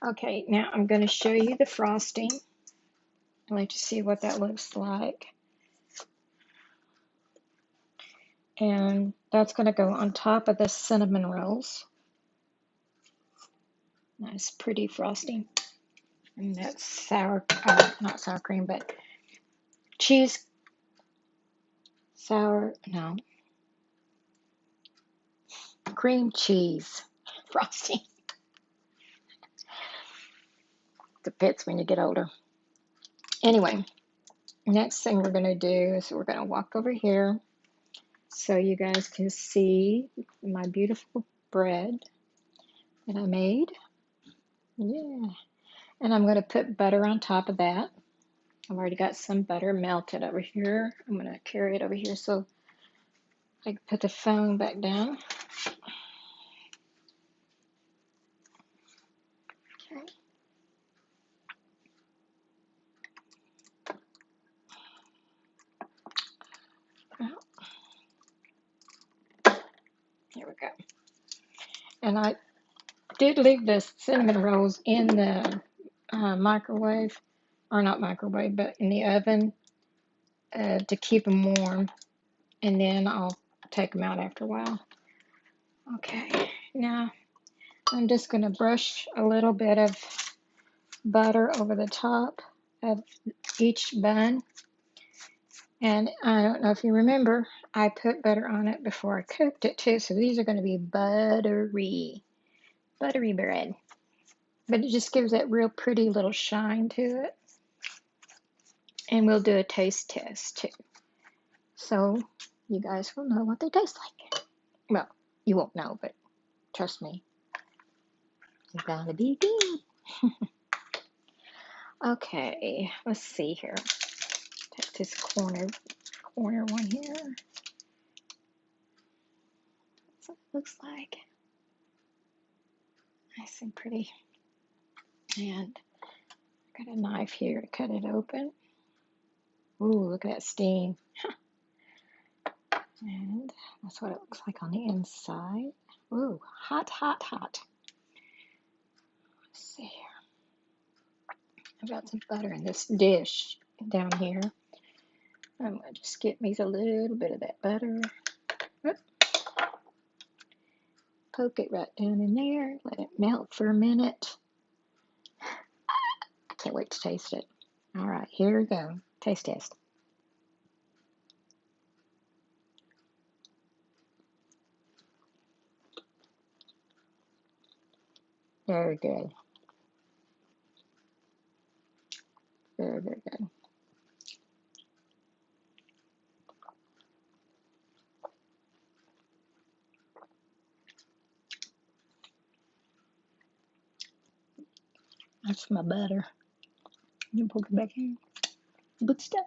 Okay, now I'm going to show you the frosting. I'd like to see what that looks like. And that's going to go on top of the cinnamon rolls. Nice, pretty frosting. And that's sour, not sour cream, but cheese, no, cream cheese frosting. Depends when you get older. Anyway, next thing we're going to do is we're going to walk over here so you guys can see my beautiful bread that I made. Yeah. And I'm going to put butter on top of that. I've already got some butter melted over here. I'm going to carry it over here so I can put the phone back down. Okay. Well, here we go. And I did leave the cinnamon rolls in the microwave, or not microwave, but in the oven to keep them warm. And then I'll take them out after a while. Okay, now I'm just going to brush a little bit of butter over the top of each bun. And I don't know if you remember, I put butter on it before I cooked it too. So these are going to be buttery bread. But it just gives that real pretty little shine to it. And we'll do a taste test too. So you guys will know what they taste like. Well, you won't know, but trust me, it's gonna be good. Okay, let's see here. Take this corner one here. That's what it looks like. Nice and pretty. And got a knife here to cut it open. Ooh, look at that steam. And that's what it looks like on the inside. Ooh, hot, hot, hot. Let's see here. I've got some butter in this dish down here. I'm going to just get me a little bit of that butter. Oop. Poke it right down in there. Let it melt for a minute. I can't wait to taste it. All right, here we go. Taste test. Very good. Very, very good. That's my butter. You poke it back in. Good stuff.